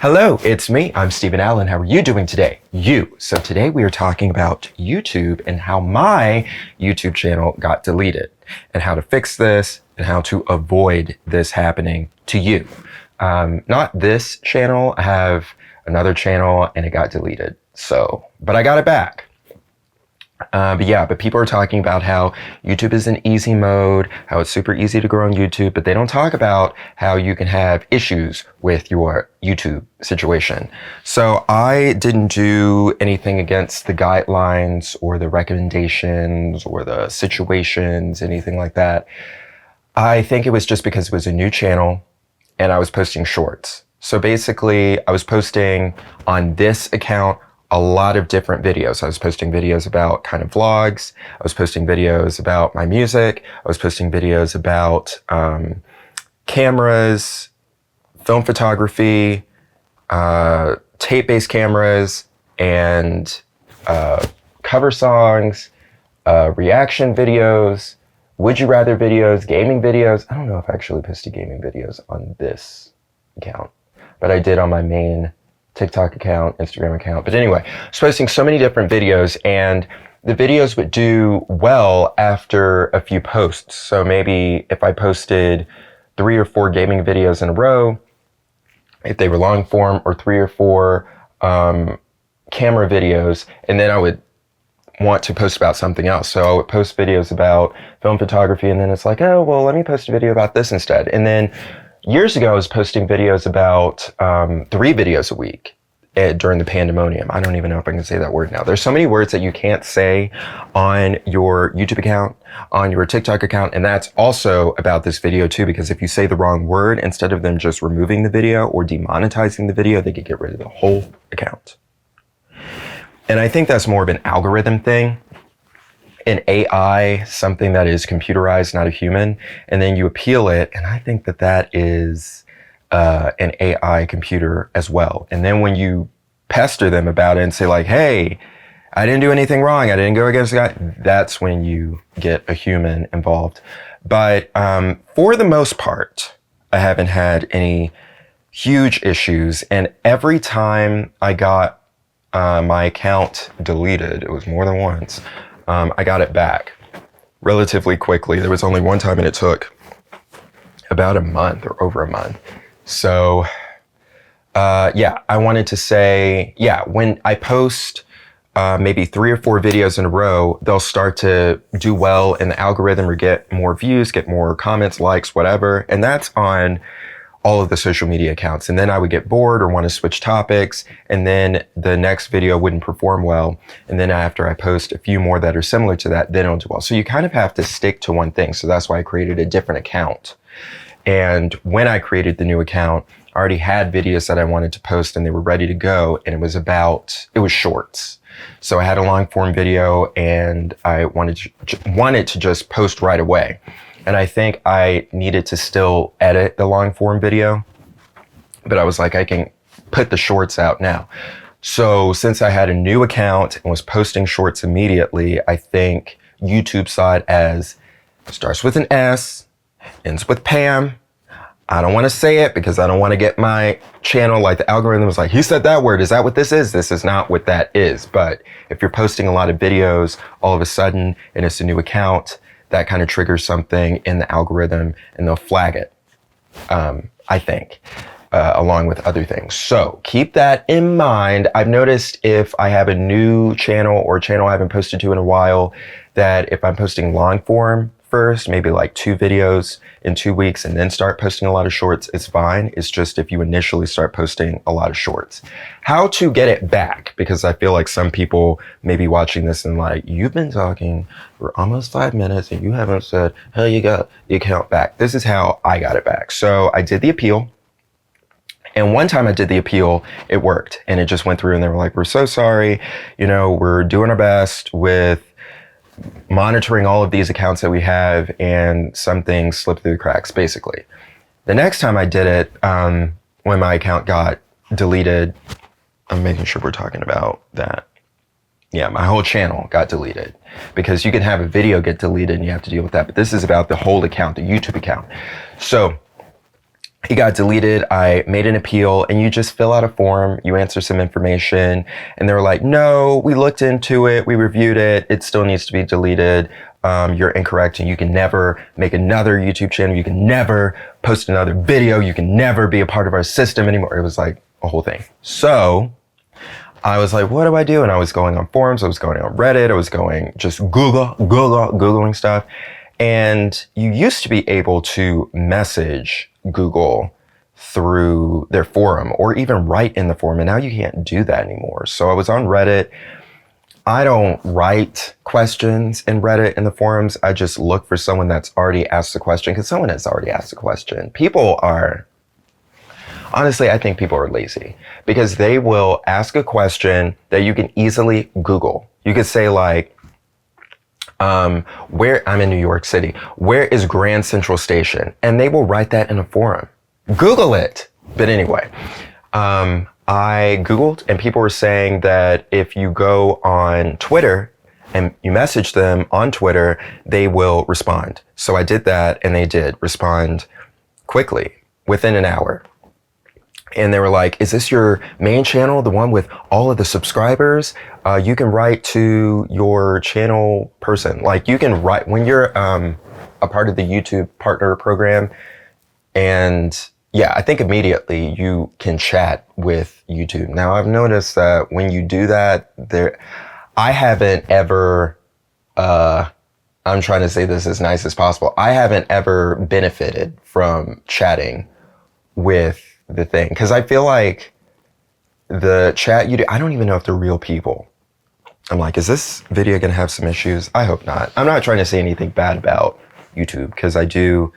Hello, it's me. I'm Steven Allen. How are you doing today? So today we are talking about YouTube and how my YouTube channel got deleted and how to fix this and how to avoid this happening to you. Not this channel. I have another channel and it got deleted. But I got it back. But people are talking about how YouTube is in easy mode, how it's super easy to grow on YouTube, but they don't talk about how you can have issues with your YouTube situation. So I didn't do anything against the guidelines or the recommendations or the situations, anything like that. I think it was just because it was a new channel and I was posting shorts. So basically I was posting on this account a lot of different videos. I was posting videos about kind of vlogs. I was posting videos about my music. I was posting videos about cameras, film photography, tape-based cameras, and cover songs, reaction videos, would you rather videos, gaming videos. I don't know if I actually posted gaming videos on this account, but I did on my main TikTok account, Instagram account. But anyway, I was posting so many different videos and the videos would do well after a few posts. So maybe if I posted 3 or 4 gaming videos in a row, if they were long form, or 3 or 4 camera videos, and then I would want to post about something else. So I would post videos about film photography and then it's like, oh, well, let me post a video about this instead. And then years ago, I was posting videos about 3 videos a week during the pandemonium. I don't even know if I can say that word now. There's so many words that you can't say on your YouTube account, on your TikTok account, and that's also about this video too, because if you say the wrong word, instead of them just removing the video or demonetizing the video, they could get rid of the whole account. And I think that's more of an algorithm thing. An AI, something that is computerized, not a human, and then you appeal it, and I think that that is an AI computer as well. And then when you pester them about it and say like, hey, I didn't do anything wrong, I didn't go against the guy, that's when you get a human involved. But for the most part, I haven't had any huge issues, and every time I got my account deleted, it was more than once, I got it back relatively quickly. There was only one time and it took about a month or over a month. So, I wanted to say, when I post maybe 3 or 4 videos in a row, they'll start to do well in the algorithm or get more views, get more comments, likes, whatever. And that's on all of the social media accounts. And then I would get bored or want to switch topics. And then the next video wouldn't perform well. And then after I post a few more that are similar to that, then it'll do well. So you kind of have to stick to one thing. So that's why I created a different account. And when I created the new account, I already had videos that I wanted to post and they were ready to go. And it was shorts. So I had a long form video and I wanted to just post right away. And I think I needed to still edit the long form video, but I was like, I can put the shorts out now. So since I had a new account and was posting shorts immediately, I think YouTube saw it as starts with an S, ends with Pam. I don't want to say it because I don't want to get my channel, like the algorithm was like, he said that word. Is that what this is? This is not what that is. But if you're posting a lot of videos all of a sudden and it's a new account, that kind of triggers something in the algorithm and they'll flag it, I think, along with other things. So keep that in mind. I've noticed if I have a new channel or a channel I haven't posted to in a while, that if I'm posting long form first, maybe like 2 videos in 2 weeks and then start posting a lot of shorts, it's fine. It's just if you initially start posting a lot of shorts. How to get it back, because I feel like some people may be watching this and like, you've been talking for almost 5 minutes and you haven't said how you got the account back. This is how I got it back. So I did the appeal. And one time I did the appeal, it worked and it just went through and they were like, we're so sorry. We're doing our best with monitoring all of these accounts that we have and some things slipped through the cracks, basically. The next time I did it, when my account got deleted, I'm making sure we're talking about that. Yeah, my whole channel got deleted because you can have a video get deleted and you have to deal with that. But this is about the whole account, the YouTube account. So it got deleted. I made an appeal, and you just fill out a form, you answer some information, and they were like, no, we looked into it, we reviewed it, it still needs to be deleted. You're incorrect, and you can never make another YouTube channel, you can never post another video, you can never be a part of our system anymore. It was like a whole thing. So I was like, what do I do? And I was going on forums, I was going on Reddit, I was going just Googling stuff. And you used to be able to message Google through their forum or even write in the forum, and now you can't do that anymore. So I was on Reddit. I don't write questions in Reddit in the forums. I just look for someone that's already asked the question, because someone has already asked the question. Honestly, I think people are lazy because they will ask a question that you can easily Google. You could say like, where I'm in New York City, where is Grand Central Station? And they will write that in a forum. Google it. But anyway, I Googled, and people were saying that if you go on Twitter and you message them on Twitter, they will respond. So I did that, and they did respond quickly within an hour. And they were like, is this your main channel, the one with all of the subscribers? You can write to your channel person. Like, you can write when you're a part of the YouTube partner program. And yeah, I think immediately you can chat with YouTube. Now, I've noticed that when you do that, I haven't ever, I'm trying to say this as nice as possible, I haven't ever benefited from chatting with the thing, because I feel like the chat you do, I don't even know if they're real people. I'm like, is this video gonna have some issues? I hope not. I'm not trying to say anything bad about YouTube, because I do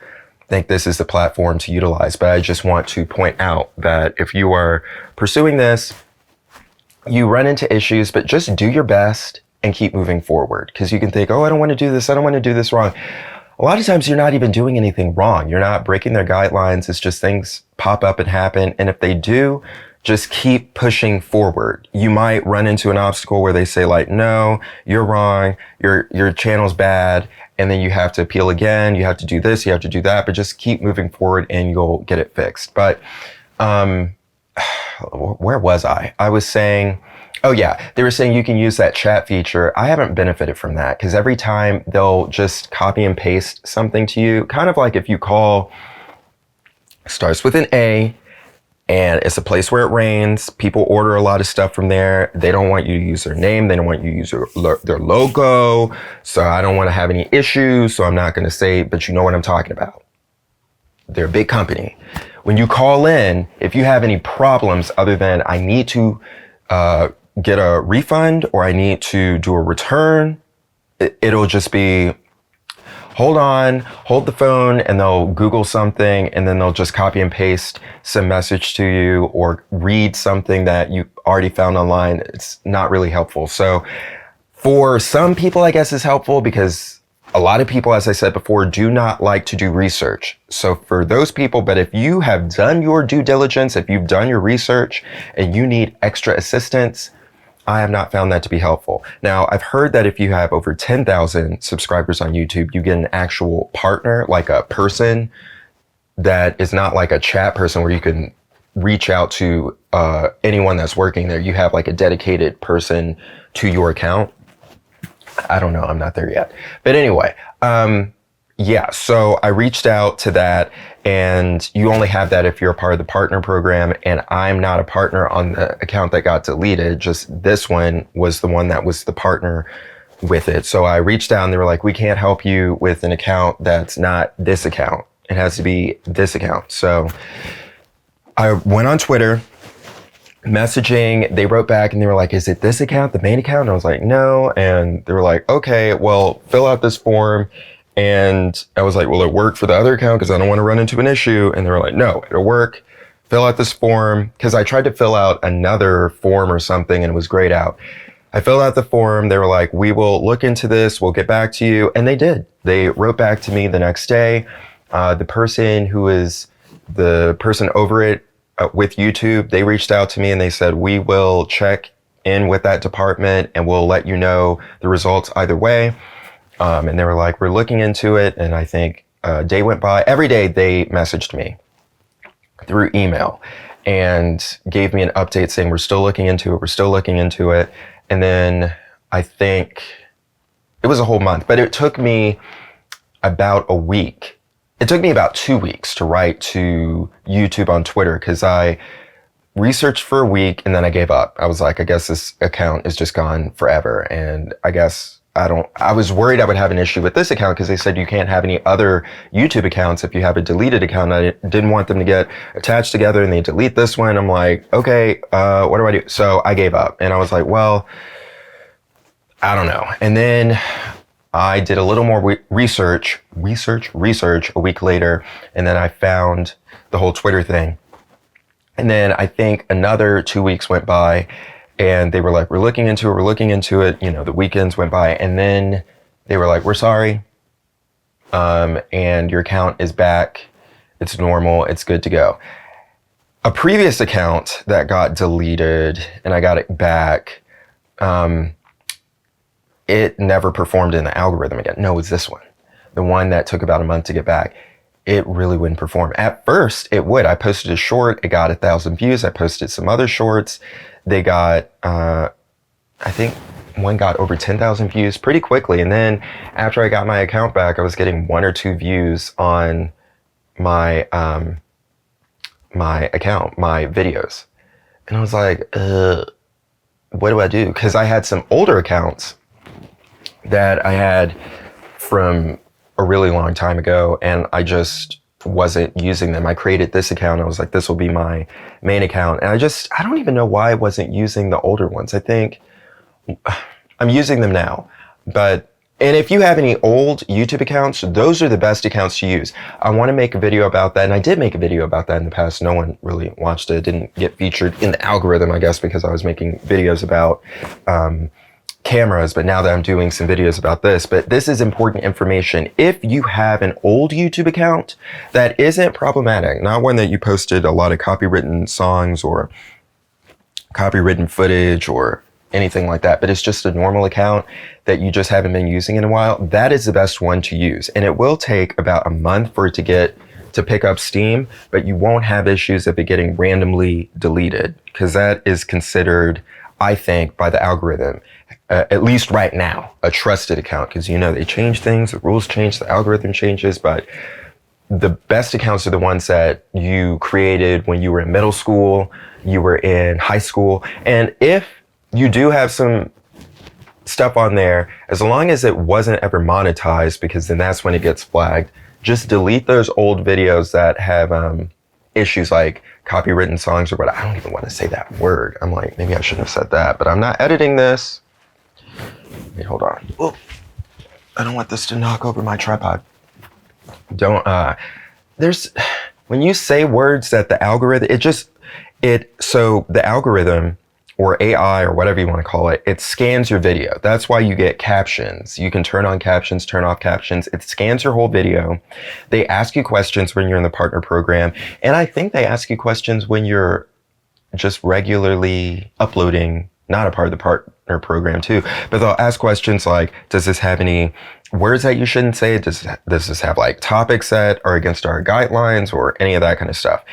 think this is the platform to utilize, but I just want to point out that if you are pursuing this, you run into issues, but just do your best and keep moving forward, because you can think, oh, I don't want to do this, I don't want to do this wrong. A lot of times you're not even doing anything wrong. You're not breaking their guidelines. It's just things pop up and happen. And if they do, just keep pushing forward. You might run into an obstacle where they say like, no, you're wrong. Your channel's bad. And then you have to appeal again. You have to do this, you have to do that, but just keep moving forward and you'll get it fixed. But, where was I? I was saying, oh yeah, they were saying you can use that chat feature. I haven't benefited from that, because every time they'll just copy and paste something to you, kind of like if you call, starts with an A, and it's a place where it rains. People order a lot of stuff from there. They don't want you to use their name. They don't want you to use their logo. So I don't want to have any issues. So I'm not going to say, but you know what I'm talking about. They're a big company. When you call in, if you have any problems other than I need to get a refund or I need to do a return, it'll just be, hold on, hold the phone, and they'll Google something, and then they'll just copy and paste some message to you or read something that you already found online. It's not really helpful. So for some people, I guess it's helpful, because a lot of people, as I said before, do not like to do research. So for those people, but if you have done your due diligence, if you've done your research and you need extra assistance, I have not found that to be helpful. Now, I've heard that if you have over 10,000 subscribers on YouTube, you get an actual partner, like a person that is not like a chat person where you can reach out to anyone that's working there. You have like a dedicated person to your account. I don't know. I'm not there yet. But anyway, yeah, so I reached out to that, and you only have that if you're a part of the partner program, and I'm not a partner on the account that got deleted. Just this one was the one that was the partner with it. So I reached out and they were like, we can't help you with an account that's not this account. It has to be this account. So I went on Twitter, messaging, they wrote back and they were like, is it this account, the main account? And I was like, no. And they were like, okay, well, fill out this form. And I was like, will it work for the other account? Because I don't want to run into an issue. And they were like, no, it'll work. Fill out this form. Because I tried to fill out another form or something and it was grayed out. I filled out the form. They were like, we will look into this. We'll get back to you. And they did. They wrote back to me the next day. The person who is the person over it with YouTube, they reached out to me and they said, we will check in with that department and we'll let you know the results either way. And they were like, we're looking into it. And I think a day went by. Every day they messaged me. through email and gave me an update saying, we're still looking into it. And then I think it was a whole month, but it took me about a week. It took me about 2 weeks to write to YouTube on Twitter, because I researched for a week and then I gave up. I was like, I guess this account is just gone forever. And I guess I was worried I would have an issue with this account, because they said you can't have any other YouTube accounts if you have a deleted account. I didn't want them to get attached together and they delete this one. I'm like, okay, what do I do? So I gave up and I was like, well, I don't know. And then I did a little more research a week later, and then I found the whole Twitter thing. And then I think another 2 weeks went by, and they were like, we're looking into it. You know, the weekends went by, and then they were like, we're sorry. And your account is back. It's normal. It's good to go. A previous account that got deleted and I got it back, it never performed in the algorithm again. No, it was this one. The one that took about a month to get back. It really wouldn't perform. At first, it would. I posted a short. It got 1,000 views. I posted some other shorts. They got, I think one got over 10,000 views pretty quickly. And then after I got my account back, I was getting 1 or 2 views on my, my account, my videos. And I was like, what do I do? Because I had some older accounts that I had from a really long time ago, and I just wasn't using them. I created this account. I was like, this will be my main account. And I don't even know why I wasn't using the older ones. I think I'm using them now. And if you have any old YouTube accounts, those are the best accounts to use. I want to make a video about that. And I did make a video about that in the past. No one really watched it. It didn't get featured in the algorithm, I guess, because I was making videos about, cameras, but now that I'm doing some videos about this, but this is important information. If you have an old YouTube account that isn't problematic, not one that you posted a lot of copywritten songs or copywritten footage or anything like that, but it's just a normal account that you just haven't been using in a while, that is the best one to use. And it will take about a month for it to pick up steam, but you won't have issues of it getting randomly deleted, because that is considered, I think, by the algorithm, at least right now, a trusted account, because you know they change things, the rules change, the algorithm changes, but the best accounts are the ones that you created when you were in middle school, you were in high school. And if you do have some stuff on there, as long as it wasn't ever monetized, because then that's when it gets flagged, just delete those old videos that have issues like copywritten songs or what. I don't even want to say that word. I'm like, maybe I shouldn't have said that, but I'm not editing this. Wait, hold on. Oh, I don't want this to knock over my tripod. When you say words that the algorithm, so the algorithm or AI or whatever you want to call it, it scans your video. That's why you get captions. You can turn on captions, turn off captions. It scans your whole video. They ask you questions when you're in the partner program. And I think they ask you questions when you're just regularly uploading, not a part of the partner program too, but they'll ask questions like, does this have any words that you shouldn't say? Does this have like topics that are against our guidelines or any of that kind of stuff?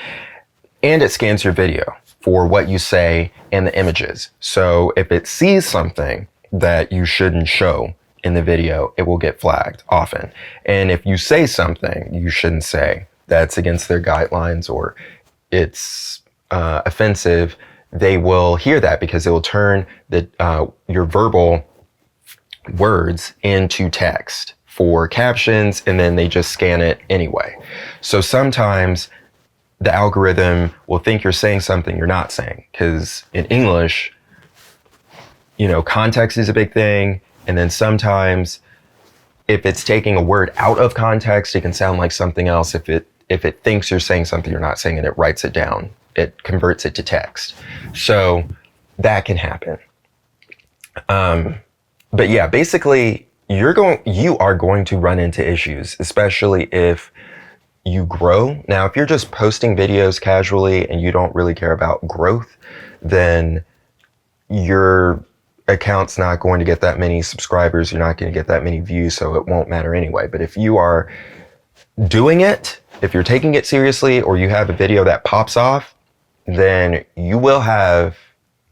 And it scans your video for what you say and the images. So if it sees something that you shouldn't show in the video, it will get flagged often. And if you say something you shouldn't say that's against their guidelines or it's offensive, they will hear that, because it will turn your verbal words into text for captions, and then they just scan it anyway. So sometimes the algorithm will think you're saying something you're not saying, because in English, context is a big thing. And then sometimes if it's taking a word out of context, it can sound like something else. If it thinks you're saying something you're not saying and it writes it down, it converts it to text. So that can happen. But yeah, basically you are going to run into issues, especially if you grow. Now, if you're just posting videos casually and you don't really care about growth, then your account's not going to get that many subscribers. You're not going to get that many views, so it won't matter anyway. But if you are doing it if you're taking it seriously or you have a video that pops off, then you will have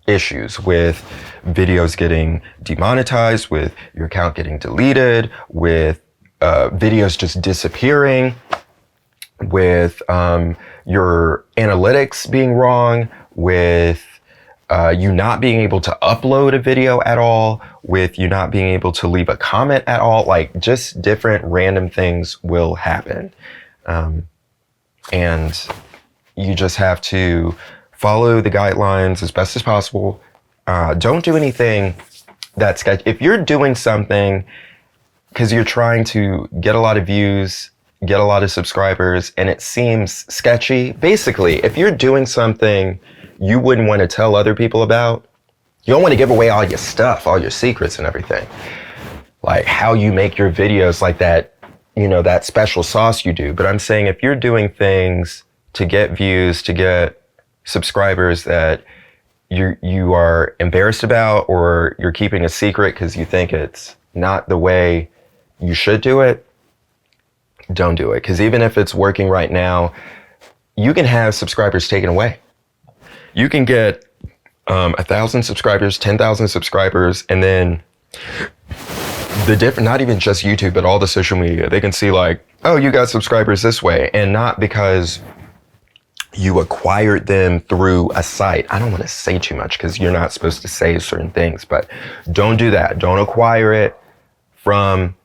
issues with videos getting demonetized, with your account getting deleted, with videos just disappearing, with your analytics being wrong, with you not being able to upload a video at all, with you not being able to leave a comment at all. Like, just different random things will happen. And you just have to follow the guidelines as best as possible. Don't do anything that's sketchy. If you're doing something because you're trying to get a lot of views, get a lot of subscribers, and it seems sketchy, basically, if you're doing something you wouldn't want to tell other people about, you don't want to give away all your stuff, all your secrets and everything. Like how you make your videos, like that, you know, that special sauce you do. But I'm saying if you're doing things to get views, to get subscribers that you are embarrassed about, or you're keeping a secret because you think it's not the way you should do it, don't do it. Because even if it's working right now, you can have subscribers taken away. You can get 1,000 subscribers, 10,000 subscribers, and then the different, not even just YouTube, but all the social media, they can see like, oh, you got subscribers this way, and not because you acquired them through a site. I don't want to say too much because you're not supposed to say certain things, but don't do that. Don't acquire it from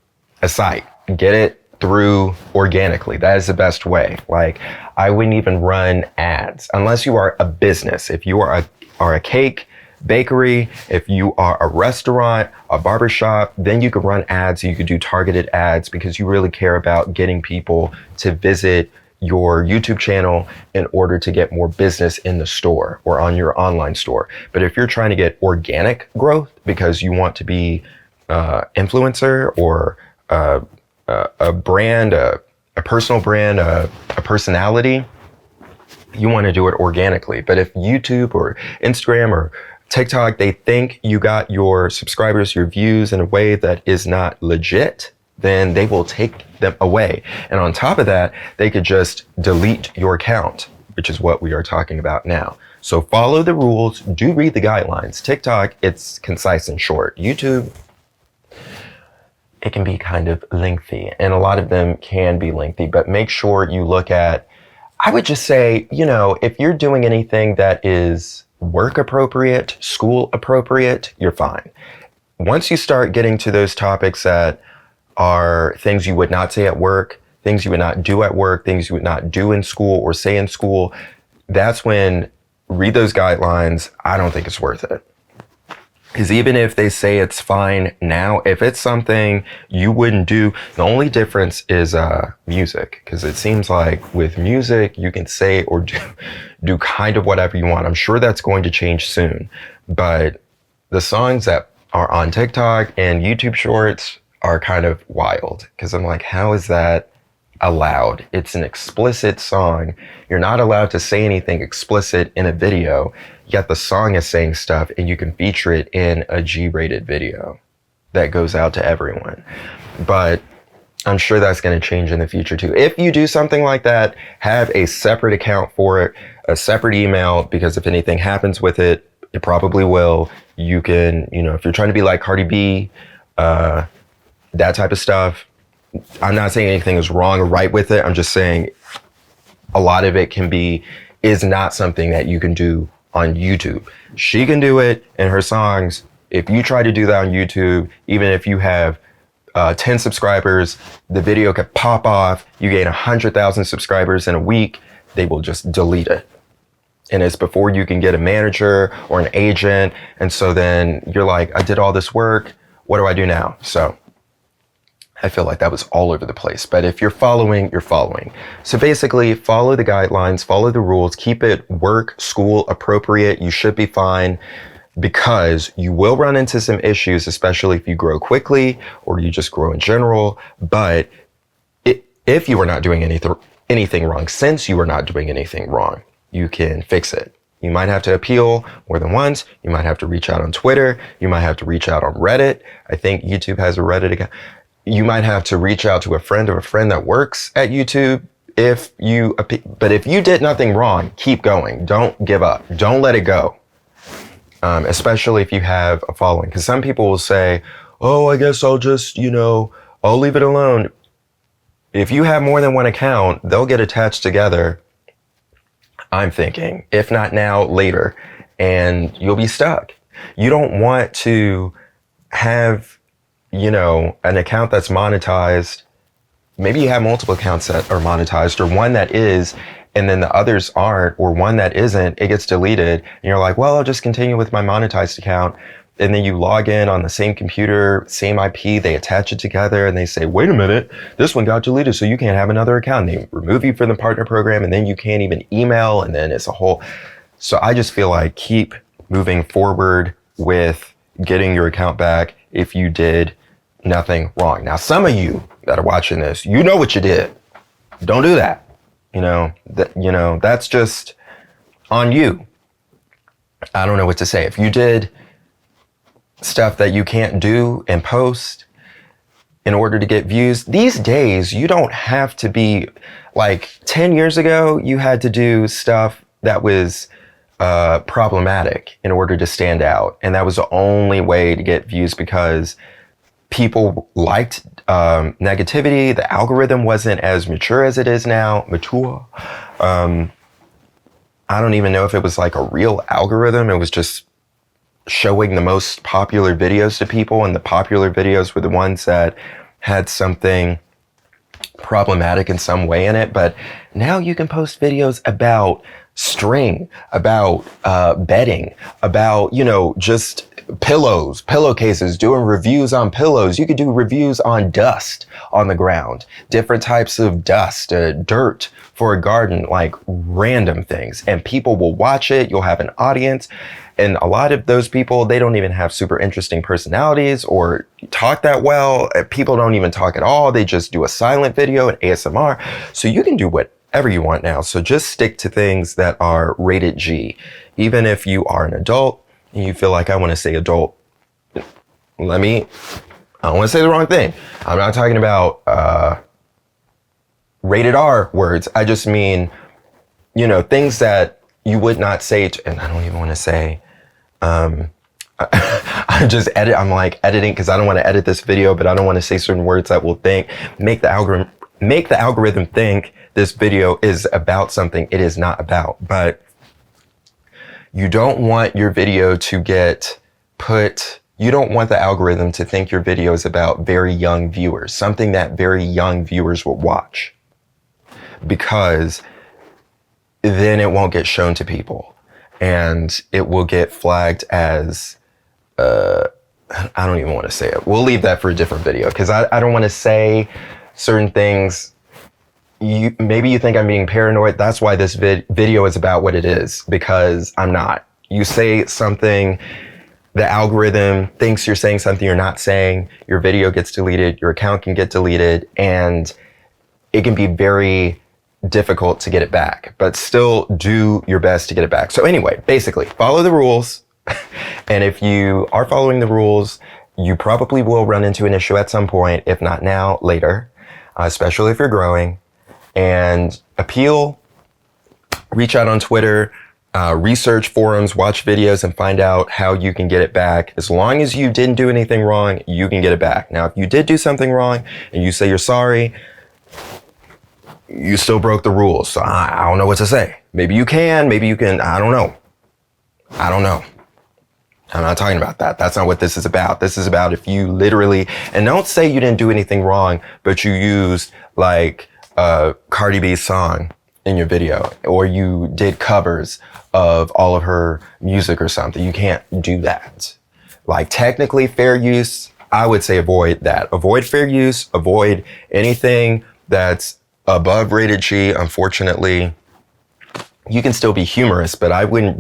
a site. Get it through organically. That is the best way. Like, I wouldn't even run ads unless you are a business. If you are a cake bakery, if you are a restaurant, a barbershop, then you could run ads. You could do targeted ads because you really care about getting people to visit your YouTube channel in order to get more business in the store or on your online store. But if you're trying to get organic growth because you want to be influencer or a brand, a personal brand, a personality, you want to do it organically. But if YouTube or Instagram or TikTok, they think you got your subscribers, your views in a way that is not legit, then they will take them away. And on top of that, they could just delete your account, which is what we are talking about now. So follow the rules, do read the guidelines. TikTok, it's concise and short. YouTube, it can be kind of lengthy, and a lot of them can be lengthy, but make sure you look at, I would just say, you know, if you're doing anything that is work appropriate, school appropriate, you're fine. Once you start getting to those topics that are things you would not say at work, things you would not do at work, things you would not do in school or say in school, that's when read those guidelines. I don't think it's worth it. Because even if they say it's fine now, if it's something you wouldn't do, the only difference is music. Because it seems like with music, you can say or do kind of whatever you want. I'm sure that's going to change soon. But the songs that are on TikTok and YouTube Shorts are kind of wild. Because I'm like, how is that allowed? It's an explicit song. You're not allowed to say anything explicit in a video, yet the song is saying stuff and you can feature it in a G-rated video that goes out to everyone. But I'm sure that's going to change in the future too. If you do something like that, have a separate account for it, a separate email, because if anything happens with it, it probably will. You can, you know, if you're trying to be like Cardi B, that type of stuff, I'm not saying anything is wrong or right with it. I'm just saying a lot of it is not something that you can do on YouTube. She can do it in her songs. If you try to do that on YouTube, even if you have 10 subscribers, the video could pop off. You gain 100,000 subscribers in a week, they will just delete it. And it's before you can get a manager or an agent. And so then you're like, I did all this work. What do I do now? So I feel like that was all over the place. But if you're following, you're following. So basically, follow the guidelines, follow the rules, keep it work, school appropriate. You should be fine, because you will run into some issues, especially if you grow quickly or you just grow in general. But if you are not doing anything wrong, since you are not doing anything wrong, you can fix it. You might have to appeal more than once. You might have to reach out on Twitter. You might have to reach out on Reddit. I think YouTube has a Reddit account. You might have to reach out to a friend of a friend that works at YouTube but if you did nothing wrong, keep going. Don't give up. Don't let it go. Especially if you have a following. Because some people will say, oh, I guess I'll just, I'll leave it alone. If you have more than one account, they'll get attached together, I'm thinking, if not now, later, and you'll be stuck. You don't want to have, an account that's monetized. Maybe you have multiple accounts that are monetized, or one that is, and then the others aren't, or one that isn't, it gets deleted. And you're like, well, I'll just continue with my monetized account. And then you log in on the same computer, same IP, they attach it together and they say, wait a minute, this one got deleted, so you can't have another account. And they remove you from the partner program, and then you can't even email, and then it's a whole. So I just feel like keep moving forward with getting your account back if you did nothing wrong. Now, some of you that are watching this, you know what you did. Don't do that. That's just on you. I don't know what to say. If you did stuff that you can't do and post in order to get views, these days, you don't have to be like 10 years ago, you had to do stuff that was problematic in order to stand out. And that was the only way to get views because people liked negativity. The algorithm wasn't as mature as it is now. I don't even know if it was like a real algorithm. It was just showing the most popular videos to people, and the popular videos were the ones that had something problematic in some way in it. But now you can post videos about string, about bedding, about, just pillows, pillowcases, doing reviews on pillows. You could do reviews on dust on the ground, different types of dust, dirt for a garden, like random things. And people will watch it. You'll have an audience. And a lot of those people, they don't even have super interesting personalities or talk that well. People don't even talk at all. They just do a silent video and ASMR. So you can do whatever you want now. So just stick to things that are rated G. Even if you are an adult and you feel like, I want to say adult, I don't want to say the wrong thing. I'm not talking about rated R words. I just mean, things that you would not say and I don't even want to say, I'm like editing because I don't want to edit this video, but I don't want to say certain words that will make the algorithm think this video is about something it is not about. But you don't want your video to you don't want the algorithm to think your video is about very young viewers, something that very young viewers will watch, because then it won't get shown to people and it will get flagged as, I don't even want to say it. We'll leave that for a different video because I don't want to say certain things. Maybe you think I'm being paranoid. That's why this video is about what it is, because I'm not. You say something, the algorithm thinks you're saying something you're not saying, your video gets deleted, your account can get deleted, and it can be very difficult to get it back, but still do your best to get it back. So anyway, basically follow the rules. And if you are following the rules, you probably will run into an issue at some point, if not now, later, especially if you're growing. And appeal, reach out on Twitter, research forums, watch videos, and find out how you can get it back. As long as you didn't do anything wrong, you can get it back. Now, if you did do something wrong and you say you're sorry, you still broke the rules. So I don't know what to say. Maybe you can, I don't know. I'm not talking about that. That's not what this is about. This is about if you literally, and don't say you didn't do anything wrong, but you used like Cardi B's song in your video, or you did covers of all of her music or something. You can't do that. Like technically fair use, I would say avoid that. Avoid fair use, avoid anything that's above rated G. Unfortunately, you can still be humorous, but I wouldn't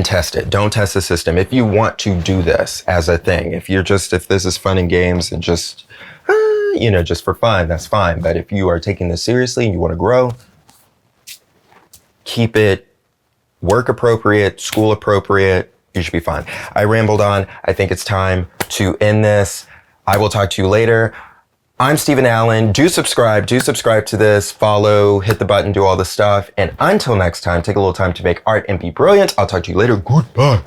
test it. Don't test the system. If you want to do this as a thing, if this is fun and games and just for fun, that's fine. But if you are taking this seriously and you want to grow, keep it work appropriate, school appropriate. You should be fine. I rambled on. I think it's time to end this. I will talk to you later. I'm Steven Allen. Do subscribe to this, follow, hit the button, do all the stuff. And until next time, take a little time to make art and be brilliant. I'll talk to you later. Goodbye.